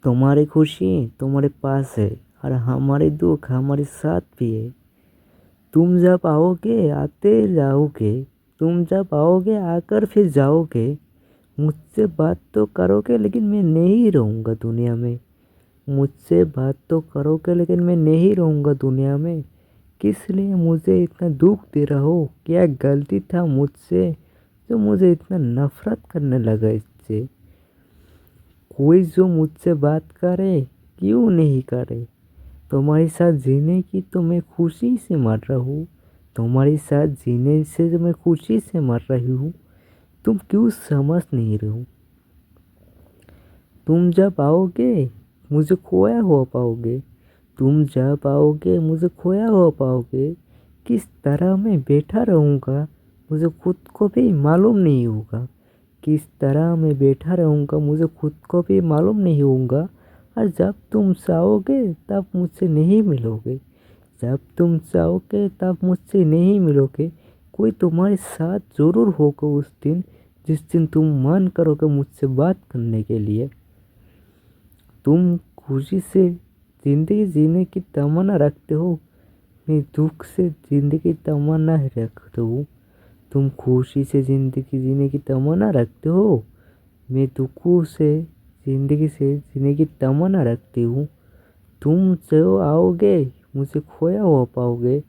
तुम्हारी खुशी तुम्हारे पास है और हमारे दुख हमारे साथ भी है। तुम जब आओगे आते जाओगे, तुम जब आओगे आकर फिर जाओगे। मुझसे बात तो करोगे लेकिन मैं नहीं रहूँगा दुनिया में। मुझसे बात तो करोगे लेकिन मैं नहीं रहूँगा दुनिया में। किस लिए मुझे इतना दुख दे रहे हो? क्या गलती था मुझसे जो मुझे इतना नफरत करने लगा इससे? कोई जो मुझसे बात करे, क्यों नहीं करे? तुम्हारे साथ जीने की तो मैं खुशी से मर रहा हूँ। तुम्हारे साथ जीने से जो मैं खुशी से मर रही हूँ, तुम क्यों समझ नहीं रहे हो? तुम जब आओगे मुझे खोया हुआ पाओगे। तुम जब आओगे मुझे खोया हुआ पाओगे। किस तरह मैं बैठा रहूँगा मुझे खुद को भी मालूम नहीं होगा। किस तरह मैं बैठा रहूँगा मुझे खुद को भी मालूम नहीं होगा। और जब तुम चाहोगे तब मुझसे नहीं मिलोगे। जब तुम चाहोगे तब मुझसे नहीं मिलोगे। कोई तुम्हारे साथ ज़रूर होगा उस दिन, जिस दिन तुम मन करोगे मुझसे बात करने के लिए। तुम खुशी से ज़िंदगी जीने की तमन्ना रखते हो, मैं दुख से ज़िंदगी तमन्ना रखता हूँ। तुम खुशी से ज़िंदगी जीने की तमन्ना रखते हो, मैं दुखों से ज़िंदगी से जीने की तमन्ना रखती हूँ। तुम जो आओगे मुझे खोया हुआ पाओगे।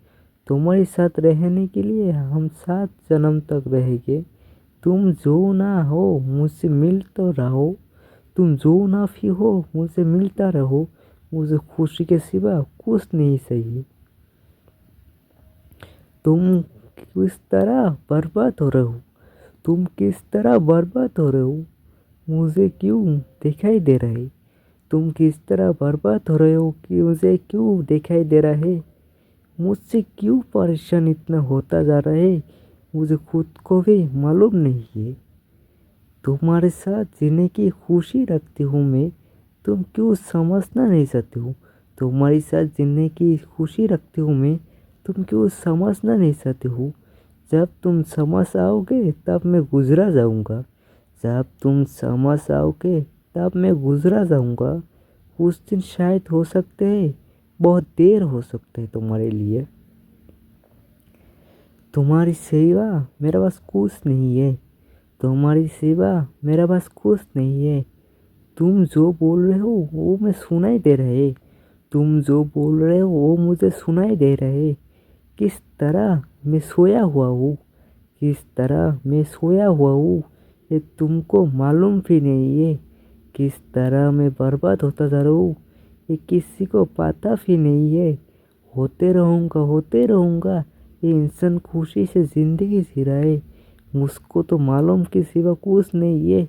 तुम्हारे साथ रहने के लिए हम 7 जन्म तक रहेंगे। तुम जो ना हो मुझसे मिल तो रहो। तुम जो ना भी हो मुझसे मिलता रहो। मुझे खुशी के सिवा कुछ नहीं चाहिए। तुम किस तरह बर्बाद हो रहे हो? तुम किस तरह बर्बाद हो रहे हो? मुझे क्यों दिखाई दे रहा है? तुम किस तरह बर्बाद हो रहे हो कि मुझे क्यों दिखाई दे रहा है? मुझसे क्यों परेशान इतना होता जा रहा है, मुझे खुद को भी मालूम नहीं है। तुम्हारे साथ जीने की खुशी रखती हूँ मैं, तुम क्यों समझना नहीं चाहते हो? तुम्हारे साथ जीने की खुशी रखती हूँ मैं, तुम क्यों समझना नहीं चाहते हो? जब तुम समझ आओगे तब मैं गुजरा जाऊँगा। जब तुम समझ आओगे तब मैं गुजरा जाऊँगा। उस दिन शायद हो सकते है बहुत देर हो सकता है तुम्हारे लिए। तुम्हारी सेवा मेरे पास कुछ नहीं है। तुम्हारी सेवा मेरे पास कुछ नहीं है। तुम जो बोल रहे हो वो मैं सुनाई दे रहे। तुम जो बोल रहे हो वो मुझे सुनाई दे रहे। किस तरह मैं सोया हुआ हूँ, किस तरह मैं सोया हुआ हूँ, ये तुमको मालूम भी नहीं है। किस तरह मैं बर्बाद होता जा रहा हूँ, ये किसी को पता भी नहीं है। होते रहूँगा। ये इंसान खुशी से ज़िंदगी जी रहा है। मुझको तो मालूम के सिवा कुछ नहीं है।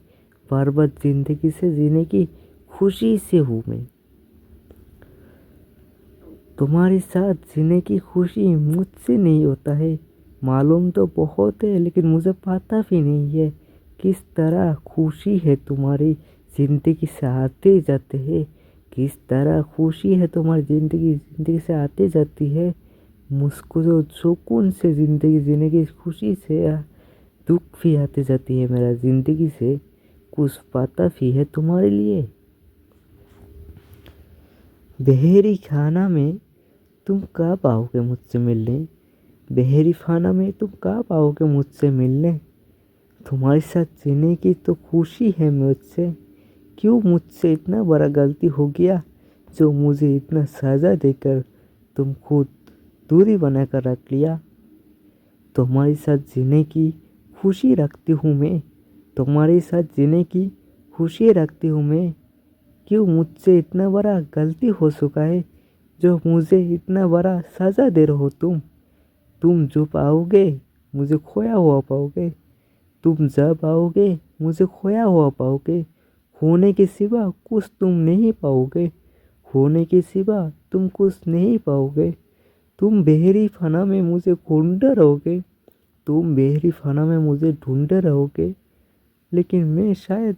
बर्बाद ज़िंदगी से जीने की खुशी से हूँ मैं। तुम्हारे साथ जीने की खुशी मुझसे नहीं होता है। मालूम तो बहुत है लेकिन मुझे पता भी नहीं है किस तरह खुशी है तुम्हारी ज़िंदगी से आते जाते हैं। किस तरह खुशी है तुम्हारी ज़िंदगी से आते जाती है। मुझको जो सुकून से ज़िंदगी जीने की खुशी से दुख भी आते जाती है मेरा ज़िंदगी से। कुछ पता भी है तुम्हारे लिए? बहेरी खाना में तुम कब आओगे मुझसे मिलने? बहेरी खाना में तुम कब आओगे मुझसे मिलने? तुम्हारे साथ जीने की तो खुशी है मुझसे। क्यों मुझसे इतना बड़ा गलती हो गया जो मुझे इतना सज़ा देकर तुम खुद दूरी बनाकर रख लिया? तुम्हारे साथ जीने की खुशी रखती हूँ मैं। तुम्हारे साथ जीने की खुशी रखती हूँ मैं। क्यों मुझसे इतना बड़ा गलती हो चुका है जो मुझे इतना बड़ा सज़ा दे रहे हो तुम? तुम जब आओगे मुझे खोया हुआ पाओगे। तुम जब आओगे मुझे खोया हुआ पाओगे। होने के सिवा कुछ तुम नहीं पाओगे। होने के सिवा तुम कुछ नहीं पाओगे। तुम बहरी फना में मुझे ढूंढते रहोगे। तुम बहरी फना में मुझे ढूंढते रहोगे। लेकिन मैं शायद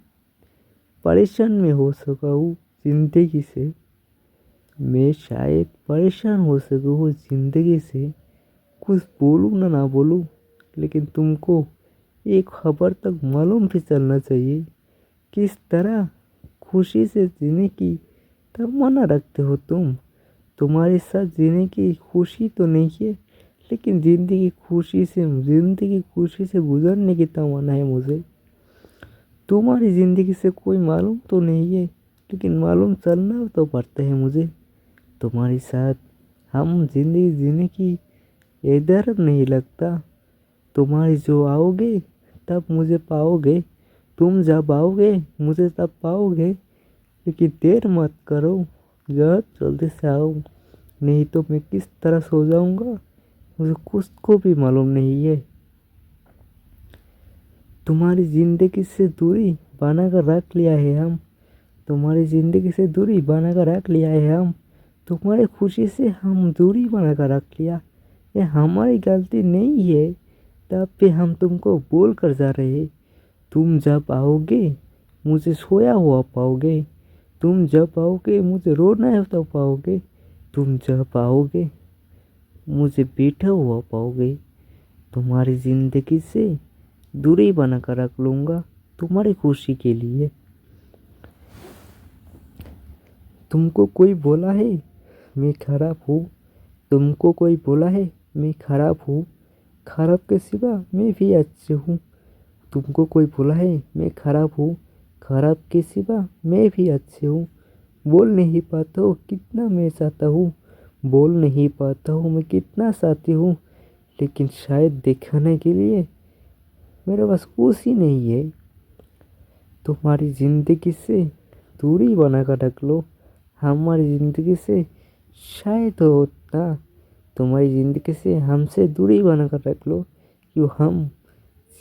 परेशान में हो सका हूँ ज़िंदगी से। मैं शायद परेशान हो सका हूँ ज़िंदगी से। कुछ बोलूँ ना बोलूँ, लेकिन तुमको एक खबर तक मालूम भी चलना चाहिए किस तरह खुशी से जीने की तमन्ना रखते हो तुम्हारे साथ जीने की खुशी तो नहीं है, लेकिन ज़िंदगी खुशी से गुजरने की तमन्ना है मुझे। तुम्हारी ज़िंदगी से कोई मालूम तो नहीं है, लेकिन मालूम चलना तो पड़ता है मुझे। तुम्हारे साथ हम जिंदगी जीने की इधर नहीं लगता। तुम्हारी जो आओगे तब मुझे पाओगे, तुम जब आओगे मुझे तब पाओगे। लेकिन देर मत करो, जरा जल्दी से आओ, नहीं तो मैं किस तरह सो जाऊंगा मुझे खुद को भी मालूम नहीं है। तुम्हारी ज़िंदगी से दूरी बनाकर रख लिया है हम, तुम्हारी ज़िंदगी से दूरी बनाकर रख लिया है हम, तुम्हारी खुशी से हम दूरी बनाकर रख लिया। ये हमारी गलती नहीं है, तब भी हम तुमको बोल कर जा रहे। तुम जब आओगे मुझे सोया हुआ पाओगे, तुम जब आओगे मुझे रोना है तो पाओगे, तुम जब आओगे मुझे बैठा हुआ पाओगे। तुम्हारी ज़िंदगी से दूरी बनाकर रख लूँगा तुम्हारी खुशी के लिए। तुमको कोई बोला है मैं खराब हूँ, तुमको कोई बोला है मैं खराब हूँ, खराब के सिवा मैं भी अच्छी हूँ। तुमको कोई बोला है मैं खराब हूँ, खराब के सिवा मैं भी अच्छी हूँ। बोल नहीं पाता हूँ कितना मैं चाहता हूँ, बोल नहीं पाता हूँ मैं कितना चाहती हूँ, लेकिन शायद दिखाने के लिए मेरे पास कुछ ही नहीं है। तुम्हारी ज़िंदगी से दूरी बनाकर रख लो हमारी ज़िंदगी से, शायद होता तुम्हारी ज़िंदगी से हमसे दूरी बनाकर रख लो। क्यों हम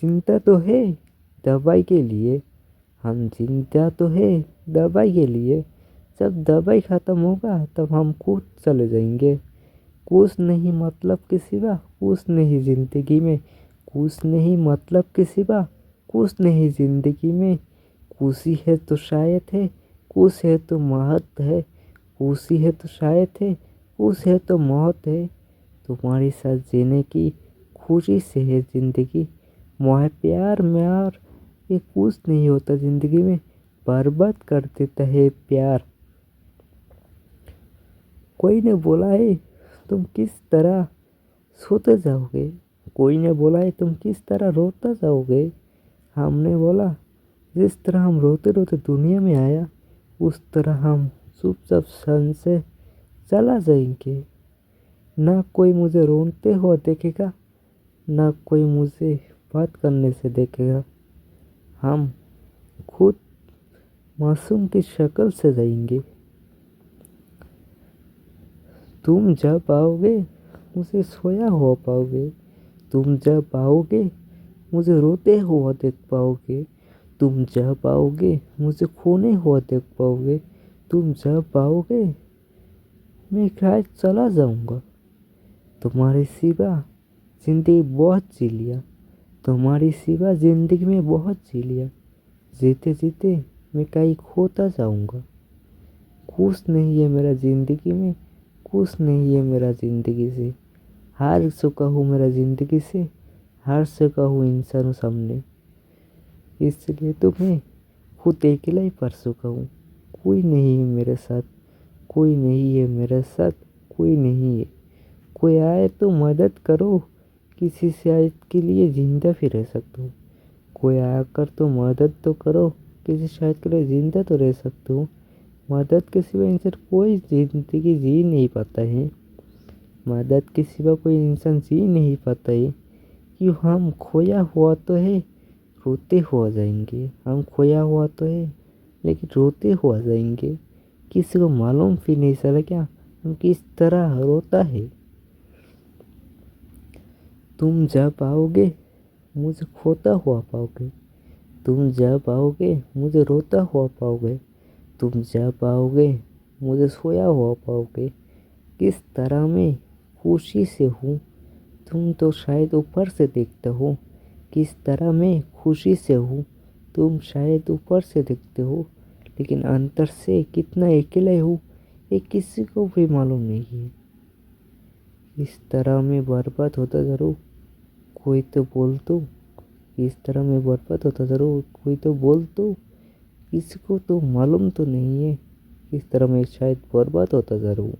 जिंदा तो है दवाई के लिए, हम जिंदा तो है दवाई के लिए। जब दवाई ख़त्म होगा तब हम खुद चले जाएंगे। कुछ नहीं मतलब के सिवा कुछ नहीं ज़िंदगी में, कुछ नहीं मतलब के सिवा कुछ नहीं ज़िंदगी में। खुशी है तो शायद है, कुछ है तो महत्व है, खुशी है तो शायद है, कुछ है तो मौत है। तुम्हारे साथ जीने की खुशी से है ज़िंदगी। मोह प्यार म्यार ये कुछ नहीं होता ज़िंदगी में, बर्बाद कर देता है प्यार। कोई ने बोला है तुम किस तरह सोते जाओगे, कोई ने बोला है तुम किस तरह रोता जाओगे। हमने बोला जिस तरह हम रोते रोते दुनिया में आया, उस तरह हम चुपचाप सन से चला जाएंगे। ना कोई मुझे रोते हुआ देखेगा, ना कोई मुझे बात करने से देखेगा। हम खुद मासूम की शक्ल से जाएंगे। तुम जब आओगे मुझे सोया हुआ पाओगे, तुम जब आओगे मुझे रोते हुआ देख पाओगे, तुम जब आओगे मुझे खोने हुआ देख पाओगे, तुम जब आओगे मैं शायद चला जाऊंगा। तुम्हारे सिवा जिंदगी बहुत जी लिया, तुम्हारी सिवा जिंदगी में बहुत जी लिया। जीते जीते मैं कहीं खोता जाऊंगा। कुछ नहीं है मेरा ज़िंदगी में, कुछ नहीं है मेरा ज़िंदगी से। हार चुका हूँ मेरा ज़िंदगी से, हार चुका हूँ इंसानों सामने। इसलिए तो मैं खुद अकेला ही पड़ चुका हूँ। कोई नहीं है मेरे साथ, कोई नहीं है मेरे साथ, कोई नहीं है। कोई आए तो मदद करो, किसी शायद के लिए जिंदा भी रह सकता हूँ। कोई आकर तो मदद तो करो, किसी शायद के लिए जिंदा तो रह सकता हूँ। मदद के सिवा इंसान कोई ज़िंदगी जी नहीं पाता है, मदद के सिवा कोई इंसान जी नहीं पाता है। क्यों हम खोया हुआ तो है, रोते हुआ जाएंगे। हम खोया हुआ तो है लेकिन रोते हुआ जाएंगे। किसी को मालूम भी नहीं चला क्या हम किस तरह रोता है। तुम जब आओगे मुझे खोता हुआ पाओगे, तुम जब आओगे मुझे रोता हुआ पाओगे, तुम जब आओगे मुझे सोया हुआ पाओगे। किस तरह मैं खुशी से हूँ तुम तो शायद ऊपर से देखते हो, किस तरह मैं खुशी से हूँ तुम शायद ऊपर से देखते हो, लेकिन अंतर से कितना अकेला हूँ ये किसी को भी मालूम नहीं है। इस तरह मैं बर्बाद होता ज़रूर, कोई तो बोल दो। इस तरह मैं बर्बाद होता ज़रूर, कोई तो बोल दो। किसी को तो मालूम तो नहीं है, इस तरह मैं शायद बर्बाद होता जा रहा हूँ।